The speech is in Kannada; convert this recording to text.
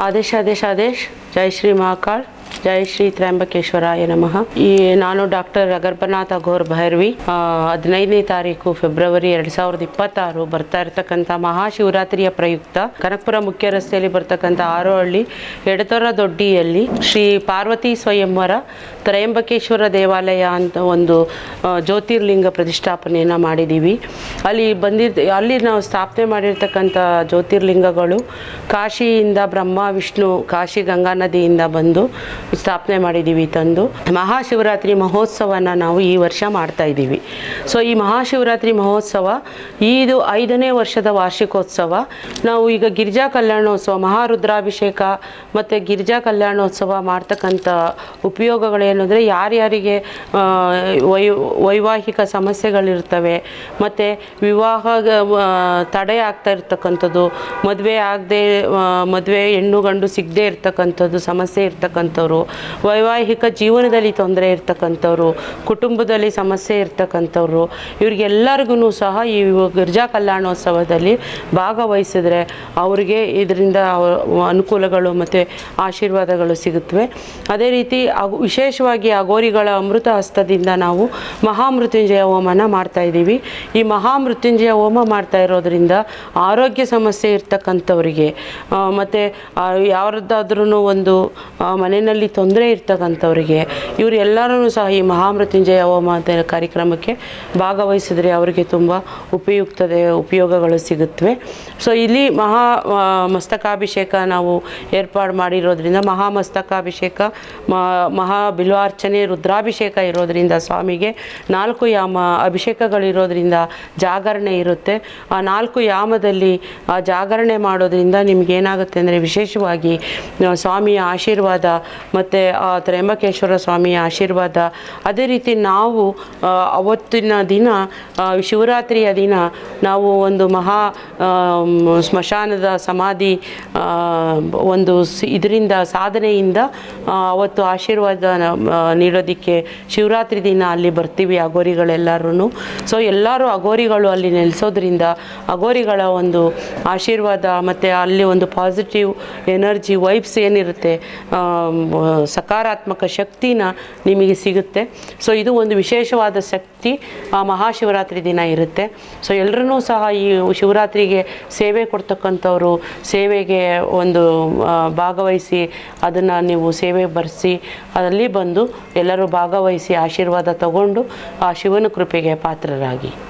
ಆದೇಶ ಆದೇಶ ಆದೇಶ್. ಜೈ ಶ್ರೀ ಮಹಾಕಾಳ್, ಜೈ ಶ್ರೀ ತ್ರ್ಯಂಬಕೇಶ್ವರಾಯ ನಮಃ. ನಾನು ಡಾಕ್ಟರ್ ಅಗರ್ಭನಾಥ್ ಅಘೋರ್ ಭೈರವಿ. 15ನೇ ತಾರೀಕು ಫೆಬ್ರವರಿ 2026 ಬರ್ತಾ ಇರತಕ್ಕಂಥ ಮಹಾಶಿವರಾತ್ರಿಯ ಪ್ರಯುಕ್ತ ಕನಕಪುರ ಮುಖ್ಯ ರಸ್ತೆಯಲ್ಲಿ ಬರ್ತಕ್ಕಂಥ ಆರೋಹಳ್ಳಿ ಎಡತೊರ ದೊಡ್ಡಿಯಲ್ಲಿ ಶ್ರೀ ಪಾರ್ವತಿ ಸ್ವಯಂವರ ತ್ರಯಂಬಕೇಶ್ವರ ದೇವಾಲಯ ಅಂತ ಒಂದು ಜ್ಯೋತಿರ್ಲಿಂಗ ಪ್ರತಿಷ್ಠಾಪನೆಯನ್ನು ಮಾಡಿದ್ದೀವಿ. ಅಲ್ಲಿ ನಾವು ಸ್ಥಾಪನೆ ಮಾಡಿರ್ತಕ್ಕಂಥ ಜ್ಯೋತಿರ್ಲಿಂಗಗಳು ಕಾಶಿಯಿಂದ ಬ್ರಹ್ಮ ವಿಷ್ಣು ಕಾಶಿ ಗಂಗಾ ನದಿಯಿಂದ ಬಂದು ಸ್ಥಾಪನೆ ಮಾಡಿದ್ದೀವಿ. ತಂದು ಮಹಾಶಿವರಾತ್ರಿ ಮಹೋತ್ಸವನ ನಾವು ಈ ವರ್ಷ ಮಾಡ್ತಾ ಇದ್ದೀವಿ. ಸೊ ಈ ಮಹಾಶಿವರಾತ್ರಿ ಮಹೋತ್ಸವ ಇದು 5ನೇ ವರ್ಷದ ವಾರ್ಷಿಕೋತ್ಸವ. ನಾವು ಈಗ ಗಿರಿಜಾ ಕಲ್ಯಾಣೋತ್ಸವ, ಮಹಾರುದ್ರಾಭಿಷೇಕ ಮತ್ತು ಗಿರಿಜಾ ಕಲ್ಯಾಣೋತ್ಸವ ಮಾಡ್ತಕ್ಕಂಥ ಉಪಯೋಗಗಳೇನೆಂದರೆ ಯಾರ್ಯಾರಿಗೆ ವೈವಾಹಿಕ ಸಮಸ್ಯೆಗಳಿರ್ತವೆ ಮತ್ತು ವಿವಾಹ ತಡೆ ಆಗ್ತಾ ಇರ್ತಕ್ಕಂಥದ್ದು, ಮದುವೆ ಹೆಣ್ಣು ಗಂಡು ಸಿಗದೆ ಇರ್ತಕ್ಕಂಥದ್ದು, ಸಮಸ್ಯೆ ಇರ್ತಕ್ಕಂಥವ್ರು, ವೈವಾಹಿಕ ಜೀವನದಲ್ಲಿ ತೊಂದರೆ ಇರ್ತಕ್ಕಂಥವ್ರು, ಕುಟುಂಬದಲ್ಲಿ ಸಮಸ್ಯೆ ಇರ್ತಕ್ಕಂಥವ್ರು, ಇವ್ರಿಗೆಲ್ಲರಿಗೂ ಸಹ ಈ ಗಿರಿಜಾ ಕಲ್ಯಾಣೋತ್ಸವದಲ್ಲಿ ಭಾಗವಹಿಸಿದ್ರೆ ಅವರಿಗೆ ಇದರಿಂದ ಅನುಕೂಲಗಳು ಮತ್ತು ಆಶೀರ್ವಾದಗಳು ಸಿಗುತ್ತವೆ. ಅದೇ ರೀತಿ ವಿಶೇಷವಾಗಿ ಅಘೋರಿಗಳ ಅಮೃತ ಹಸ್ತದಿಂದ ನಾವು ಮಹಾಮೃತ್ಯುಂಜಯ ಹೋಮನ ಮಾಡ್ತಾ ಇದ್ದೀವಿ. ಈ ಮಹಾಮೃತ್ಯುಂಜಯ ಹೋಮ ಮಾಡ್ತಾ ಇರೋದ್ರಿಂದ ಆರೋಗ್ಯ ಸಮಸ್ಯೆ ಇರ್ತಕ್ಕಂಥವ್ರಿಗೆ ಮತ್ತು ಯಾರದ್ದಾದ್ರೂ ಒಂದು ಮನೆಯಲ್ಲಿ ತೊಂದರೆ ಇರ್ತಕ್ಕಂಥವ್ರಿಗೆ ಇವರೆಲ್ಲರೂ ಸಹ ಈ ಮಹಾಮೃತ್ಯುಂಜಯ ಹೋಮ ಕಾರ್ಯಕ್ರಮಕ್ಕೆ ಭಾಗವಹಿಸಿದ್ರೆ ಅವರಿಗೆ ತುಂಬ ಉಪಯೋಗಗಳು ಸಿಗುತ್ತವೆ. ಸೊ ಇಲ್ಲಿ ಮಸ್ತಕಾಭಿಷೇಕ ನಾವು ಏರ್ಪಾಡು ಮಾಡಿರೋದ್ರಿಂದ ಮಹಾಮಸ್ತಕಾಭಿಷೇಕ, ಮಹಾ ಬಿಲ್ವಾರ್ಚನೆ, ರುದ್ರಾಭಿಷೇಕ ಇರೋದ್ರಿಂದ ಸ್ವಾಮಿಗೆ 4 ಯಾಮ ಅಭಿಷೇಕಗಳಿರೋದ್ರಿಂದ ಜಾಗರಣೆ ಇರುತ್ತೆ. ಆ 4 ಯಾಮದಲ್ಲಿ ಆ ಜಾಗರಣೆ ಮಾಡೋದ್ರಿಂದ ನಿಮಗೇನಾಗುತ್ತೆ ಅಂದರೆ ವಿಶೇಷವಾಗಿ ಸ್ವಾಮಿಯ ಆಶೀರ್ವಾದ ಮತ್ತು ಆ ತ್ರ್ಯಂಬಕೇಶ್ವರ ಸ್ವಾಮಿಯ ಆಶೀರ್ವಾದ. ಅದೇ ರೀತಿ ನಾವು ಅವತ್ತಿನ ದಿನ ಶಿವರಾತ್ರಿಯ ದಿನ ನಾವು ಒಂದು ಸ್ಮಶಾನದ ಸಮಾಧಿ ಒಂದು ಇದರಿಂದ ಸಾಧನೆಯಿಂದ ಅವತ್ತು ಆಶೀರ್ವಾದ ನೀಡೋದಕ್ಕೆ ಶಿವರಾತ್ರಿ ದಿನ ಅಲ್ಲಿ ಬರ್ತೀವಿ ಅಘೋರಿಗಳೆಲ್ಲರೂ. ಸೊ ಎಲ್ಲರೂ ಅಘೋರಿಗಳು ಅಲ್ಲಿ ನೆಲೆಸೋದ್ರಿಂದ ಅಘೋರಿಗಳ ಒಂದು ಆಶೀರ್ವಾದ ಮತ್ತು ಅಲ್ಲಿ ಒಂದು ಪಾಸಿಟಿವ್ ಎನರ್ಜಿ ವೈಬ್ಸ್ ಏನಿರುತ್ತೆ, ಸಕಾರಾತ್ಮಕ ಶಕ್ತಿನ ನಿಮಗೆ ಸಿಗುತ್ತೆ. ಸೊ ಇದು ಒಂದು ವಿಶೇಷವಾದ ಶಕ್ತಿ ಆ ಮಹಾಶಿವರಾತ್ರಿ ದಿನ ಇರುತ್ತೆ. ಸೊ ಎಲ್ಲರೂ ಸಹ ಈ ಶಿವರಾತ್ರಿಗೆ ಸೇವೆ ಕೊಡ್ತಕ್ಕಂಥವ್ರು ಸೇವೆಗೆ ಒಂದು ಭಾಗವಹಿಸಿ ಅದನ್ನು ನೀವು ಸೇವೆ ಬರೆಸಿ ಅಲ್ಲಿ ಬಂದು ಎಲ್ಲರೂ ಭಾಗವಹಿಸಿ ಆಶೀರ್ವಾದ ತಗೊಂಡು ಆ ಶಿವನ ಕೃಪೆಗೆ ಪಾತ್ರರಾಗಿ.